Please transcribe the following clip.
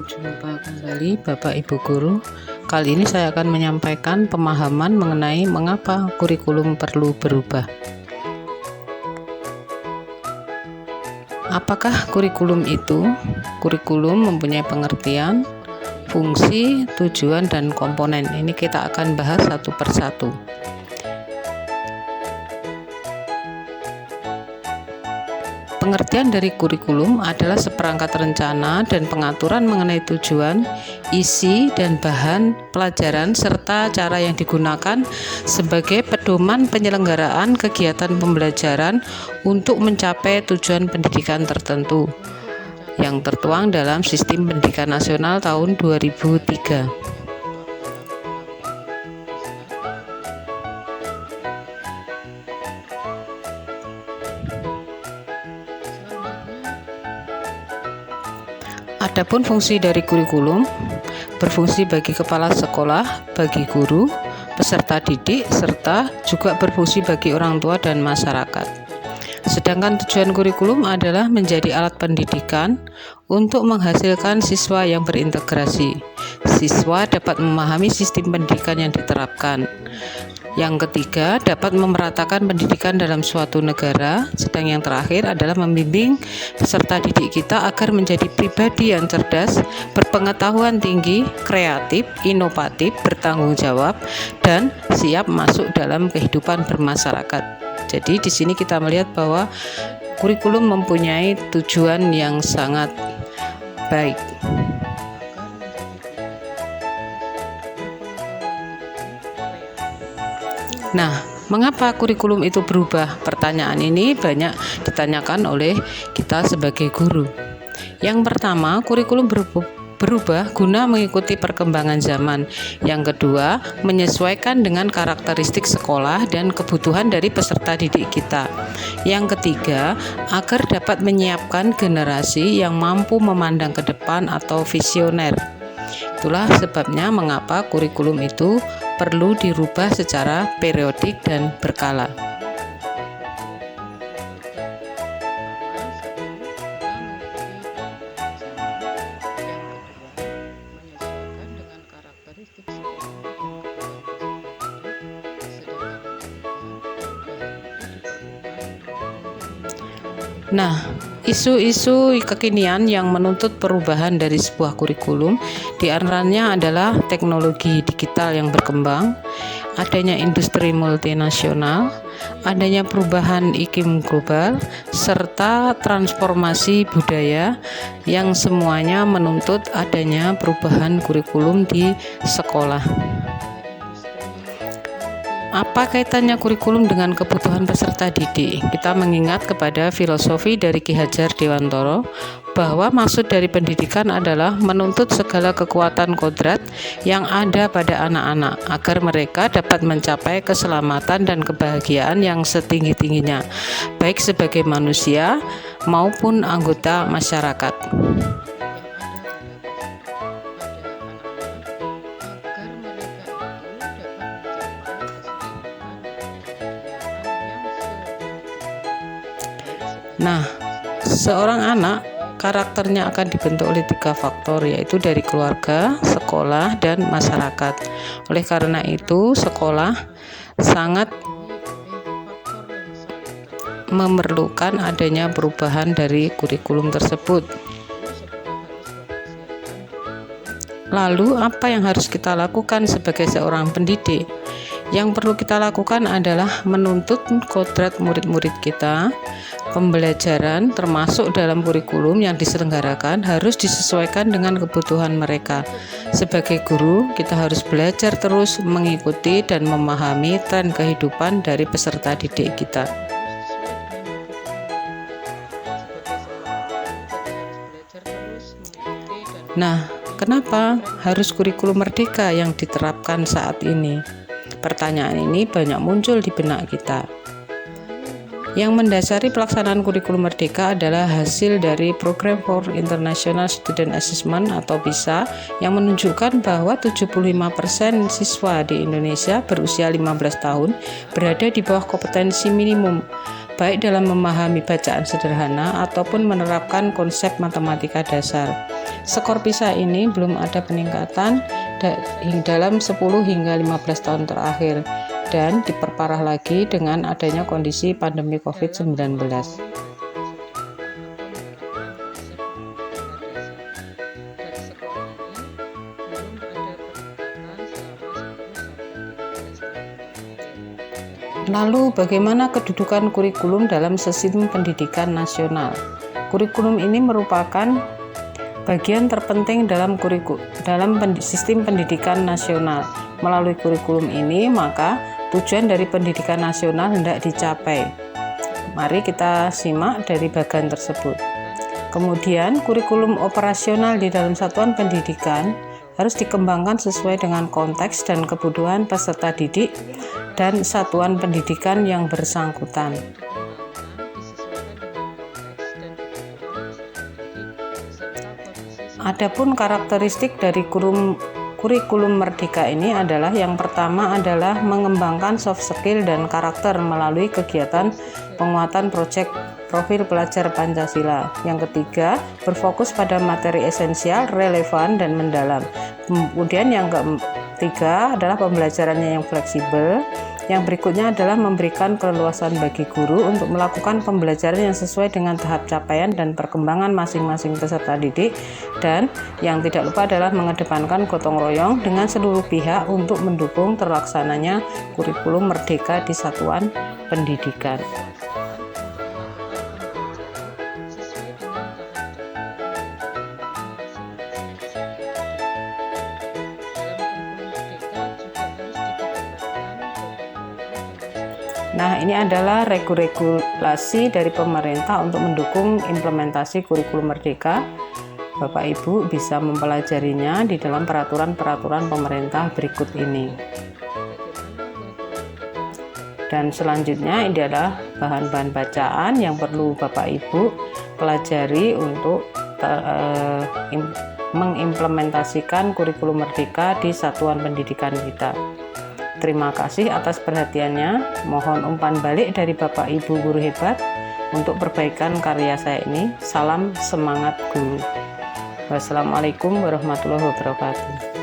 Jumpa kembali Bapak Ibu Guru. Kali ini saya akan menyampaikan pemahaman mengenai mengapa kurikulum perlu berubah. Apakah kurikulum itu? Kurikulum mempunyai pengertian, fungsi, tujuan, dan komponen. Ini kita akan bahas satu persatu. Pengertian dari kurikulum adalah seperangkat rencana dan pengaturan mengenai tujuan, isi, dan bahan pelajaran serta cara yang digunakan sebagai pedoman penyelenggaraan kegiatan pembelajaran untuk mencapai tujuan pendidikan tertentu yang tertuang dalam Sistem Pendidikan Nasional tahun 2003. Adapun fungsi dari kurikulum berfungsi bagi kepala sekolah, bagi guru, peserta didik, serta juga berfungsi bagi orang tua dan masyarakat. Sedangkan tujuan kurikulum adalah menjadi alat pendidikan untuk menghasilkan siswa yang berintegrasi. Siswa dapat memahami sistem pendidikan yang diterapkan. Yang ketiga, dapat memeratakan pendidikan dalam suatu negara. Sedang yang terakhir adalah membimbing peserta didik kita agar menjadi pribadi yang cerdas, berpengetahuan tinggi, kreatif, inovatif, bertanggung jawab, dan siap masuk dalam kehidupan bermasyarakat. Jadi di sini kita melihat bahwa kurikulum mempunyai tujuan yang sangat baik. Nah, mengapa kurikulum itu berubah? Pertanyaan ini banyak ditanyakan oleh kita sebagai guru. Yang pertama, kurikulum berubah guna mengikuti perkembangan zaman. Yang kedua, menyesuaikan dengan karakteristik sekolah dan kebutuhan dari peserta didik kita. Yang ketiga, agar dapat menyiapkan generasi yang mampu memandang ke depan atau visioner. Itulah sebabnya mengapa kurikulum itu perlu dirubah secara periodik dan berkala. Nah, isu-isu kekinian yang menuntut perubahan dari sebuah kurikulum diantaranya adalah teknologi digital yang berkembang, adanya industri multinasional, adanya perubahan iklim global, serta transformasi budaya yang semuanya menuntut adanya perubahan kurikulum di sekolah. Apa kaitannya kurikulum dengan kebutuhan peserta didik? Kita mengingat kepada filosofi dari Ki Hajar Dewantoro bahwa maksud dari pendidikan adalah menuntut segala kekuatan kodrat yang ada pada anak-anak agar mereka dapat mencapai keselamatan dan kebahagiaan yang setinggi-tingginya, baik sebagai manusia maupun anggota masyarakat. Nah, seorang anak karakternya akan dibentuk oleh 3 faktor, yaitu dari keluarga, sekolah, dan masyarakat. Oleh karena itu, sekolah sangat memerlukan adanya perubahan dari kurikulum tersebut. Lalu, apa yang harus kita lakukan sebagai seorang pendidik? Yang perlu kita lakukan adalah menuntut kodrat murid-murid kita. Pembelajaran termasuk dalam kurikulum yang diselenggarakan harus disesuaikan dengan kebutuhan mereka. Sebagai guru, kita harus belajar terus mengikuti dan memahami tren kehidupan dari peserta didik kita. Nah, kenapa harus kurikulum merdeka yang diterapkan saat ini? Pertanyaan ini banyak muncul di benak kita. Yang mendasari pelaksanaan kurikulum merdeka adalah hasil dari Program for International Student Assessment atau PISA yang menunjukkan bahwa 75% siswa di Indonesia berusia 15 tahun berada di bawah kompetensi minimum baik dalam memahami bacaan sederhana ataupun menerapkan konsep matematika dasar. Skor PISA ini belum ada peningkatan dalam 10 hingga 15 tahun terakhir dan diperparah lagi dengan adanya kondisi pandemi COVID-19. Lalu, bagaimana kedudukan kurikulum dalam sistem pendidikan nasional? Kurikulum ini merupakan bagian terpenting dalam sistem pendidikan nasional. Melalui kurikulum ini, maka tujuan dari pendidikan nasional hendak dicapai. Mari kita simak dari bagian tersebut. Kemudian, kurikulum operasional di dalam satuan pendidikan harus dikembangkan sesuai dengan konteks dan kebutuhan peserta didik dan satuan pendidikan yang bersangkutan. Adapun karakteristik dari kurikulum Merdeka ini adalah yang pertama adalah mengembangkan soft skill dan karakter melalui kegiatan penguatan profil pelajar Pancasila. Yang ketiga, berfokus pada materi esensial, relevan, dan mendalam. Kemudian yang ketiga adalah pembelajarannya yang fleksibel. Yang berikutnya adalah memberikan keleluasan bagi guru untuk melakukan pembelajaran yang sesuai dengan tahap capaian dan perkembangan masing-masing peserta didik. Dan yang tidak lupa adalah mengedepankan gotong royong dengan seluruh pihak untuk mendukung terlaksananya kurikulum Merdeka di satuan pendidikan. Nah, ini adalah regulasi dari pemerintah untuk mendukung implementasi kurikulum Merdeka. Bapak Ibu bisa mempelajarinya di dalam peraturan-peraturan pemerintah berikut ini. Dan selanjutnya ini adalah bahan-bahan bacaan yang perlu Bapak Ibu pelajari untuk mengimplementasikan kurikulum Merdeka di satuan pendidikan kita. Terima kasih atas perhatiannya. Mohon umpan balik dari Bapak Ibu guru hebat untuk perbaikan karya saya ini. Salam semangat guru. Wassalamualaikum warahmatullahi wabarakatuh.